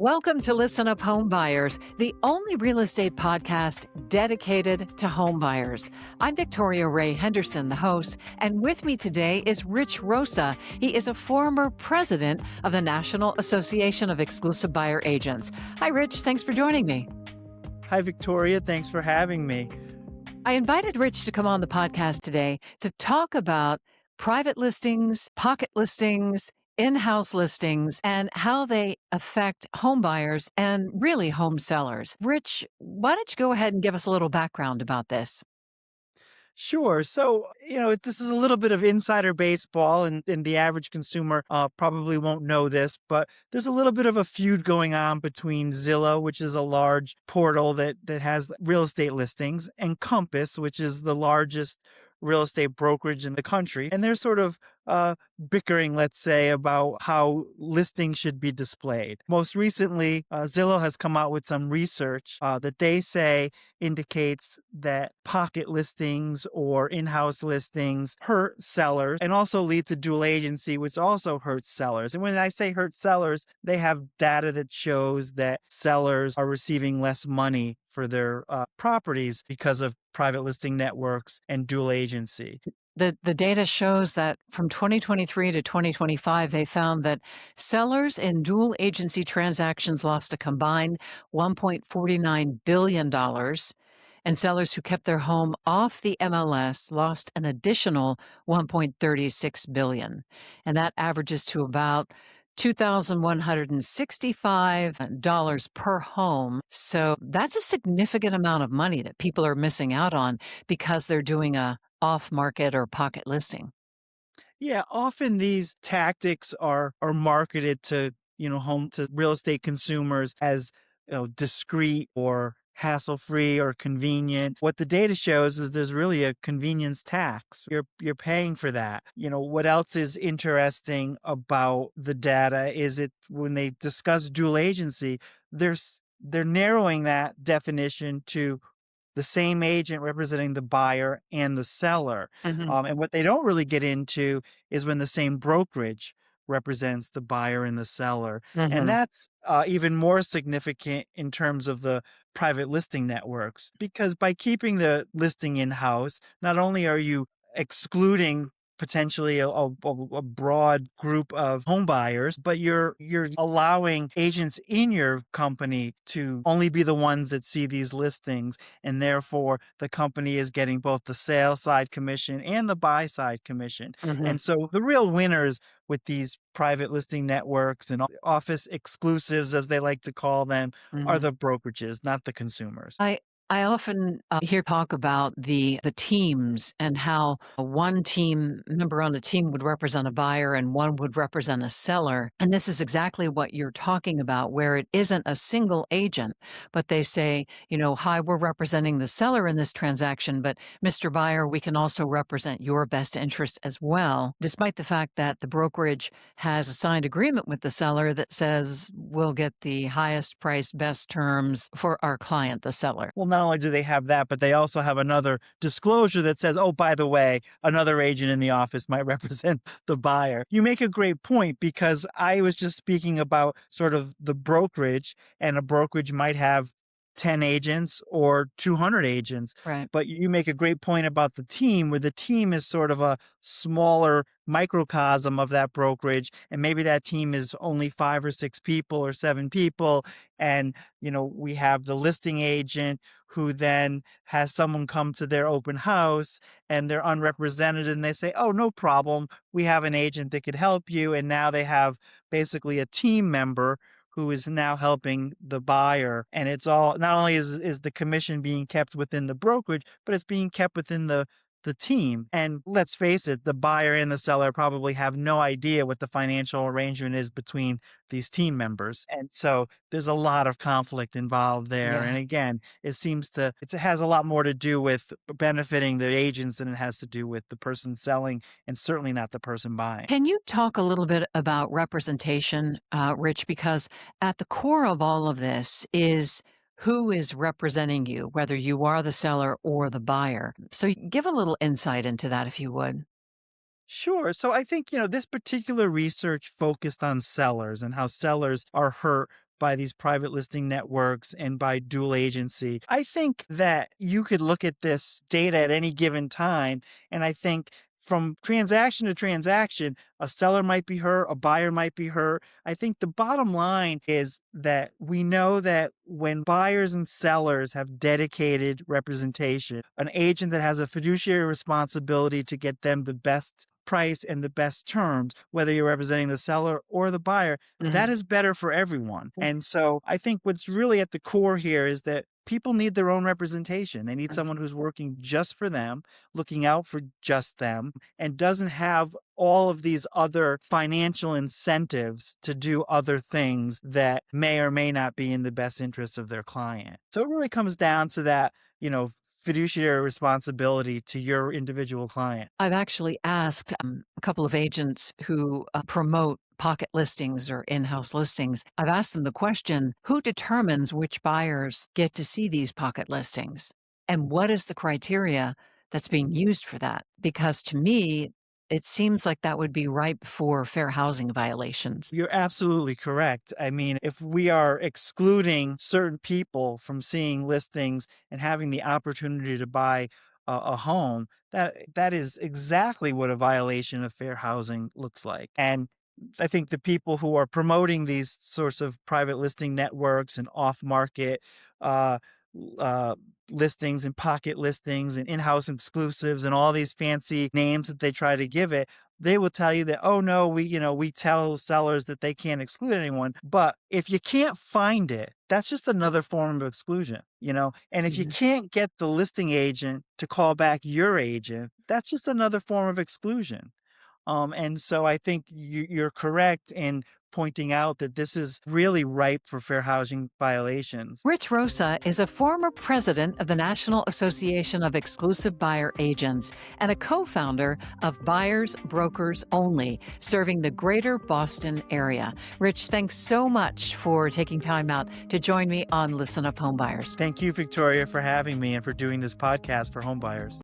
Welcome to Listen Up Homebuyers, the only real estate podcast dedicated to homebuyers. I'm Victoria Ray Henderson, the host, and with me today is Rich Rosa. He is a former president of the National Association of Exclusive Buyer Agents. Hi, Rich. Thanks for joining me. Hi, Victoria. Thanks for having me. I invited Rich to come on the podcast today to talk about private listings, pocket listings, in-house listings, and how they affect home buyers and really home sellers. Rich, why don't you go ahead and give us a little background about this? Sure. So, this is a little bit of insider baseball, and the average consumer probably won't know this, but there's a little bit of a feud going on between Zillow, which is a large portal that has real estate listings, and Compass, which is the largest real estate brokerage in the country. And they're sort of bickering, let's say, about how listings should be displayed. Most recently, Zillow has come out with some research that they say indicates that pocket listings or in-house listings hurt sellers and also lead to dual agency, which also hurts sellers. And when I say hurt sellers, they have data that shows that sellers are receiving less money for their properties because of private listing networks and dual agency. The data shows that from 2023 to 2025, they found that sellers in dual agency transactions lost a combined $1.49 billion, and sellers who kept their home off the MLS lost an additional $1.36 billion. And that averages to about $2,165 per home. So that's a significant amount of money that people are missing out on because they're doing a off-market or pocket listing. Yeah, often these tactics are marketed to, to real estate consumers as, discreet or hassle-free or convenient. What the data shows is there's really a convenience tax. You're paying for that. What else is interesting about the data is when they discuss dual agency, they're narrowing that definition to the same agent representing the buyer and the seller. And what they don't really get into is when the same brokerage represents the buyer and the seller. And that's even more significant in terms of the private listing networks, because by keeping the listing in-house, not only are you excluding potentially a broad group of home buyers, but you're allowing agents in your company to only be the ones that see these listings, and therefore the company is getting both the sale side commission and the buy side commission. And so the real winners with these private listing networks and office exclusives, as they like to call them, are the brokerages, not the consumers. I often hear talk about the teams and how one team member on a team would represent a buyer and one would represent a seller. And this is exactly what you're talking about, where it isn't a single agent, but they say, hi, we're representing the seller in this transaction, but Mr. Buyer, we can also represent your best interest as well, despite the fact that the brokerage has a signed agreement with the seller that says we'll get the highest price, best terms for our client, the seller. Well, not only do they have that, but they also have another disclosure that says, oh, by the way, another agent in the office might represent the buyer. You make a great point, because I was just speaking about sort of the brokerage, and a brokerage might have 10 agents or 200 agents. Right. But you make a great point about the team, where the team is sort of a smaller microcosm of that brokerage. And maybe that team is only 5 or 6 people or 7 people. And, we have the listing agent who then has someone come to their open house and they're unrepresented, and they say, oh, no problem, we have an agent that could help you. And now they have basically a team member who is now helping the buyer. And it's all, not only is the commission being kept within the brokerage, but it's being kept within the team. And let's face it, the buyer and the seller probably have no idea what the financial arrangement is between these team members. And so there's a lot of conflict involved there. Yeah. And again, it has a lot more to do with benefiting the agents than it has to do with the person selling, and certainly not the person buying. Can you talk a little bit about representation, Rich? Because at the core of all of this is who is representing you, whether you are the seller or the buyer. So give a little insight into that, if you would. Sure. So I think, this particular research focused on sellers and how sellers are hurt by these private listing networks and by dual agency. I think that you could look at this data at any given time, and I think from transaction to transaction, a seller might be hurt, a buyer might be hurt. I think the bottom line is that we know that when buyers and sellers have dedicated representation, an agent that has a fiduciary responsibility to get them the best price and the best terms, whether you're representing the seller or the buyer, that Mhm. is better for everyone. And so I think what's really at the core here is that people need their own representation. They need someone who's working just for them, looking out for just them, and doesn't have all of these other financial incentives to do other things that may or may not be in the best interest of their client. So it really comes down to that, fiduciary responsibility to your individual client. I've actually asked a couple of agents who promote pocket listings or in house listings. I've asked them the question, who determines which buyers get to see these pocket listings? And what is the criteria that's being used for that? Because to me, it seems like that would be ripe for fair housing violations. You're absolutely correct. I mean, if we are excluding certain people from seeing listings and having the opportunity to buy a home, that is exactly what a violation of fair housing looks like. And I think the people who are promoting these sorts of private listing networks and off-market uh, uh, listings and pocket listings and in-house exclusives and all these fancy names that they try to give it, they will tell you that, oh no, we tell sellers that they can't exclude anyone. But if you can't find it, that's just another form of exclusion. And if you Mhm. can't get the listing agent to call back your agent, that's just another form of exclusion. And so I think you're correct in pointing out that this is really ripe for fair housing violations. Rich Rosa is a former president of the National Association of Exclusive Buyer Agents and a co founder of Buyers Brokers Only, serving the greater Boston area. Rich, thanks so much for taking time out to join me on Listen Up Homebuyers. Thank you, Victoria, for having me and for doing this podcast for homebuyers.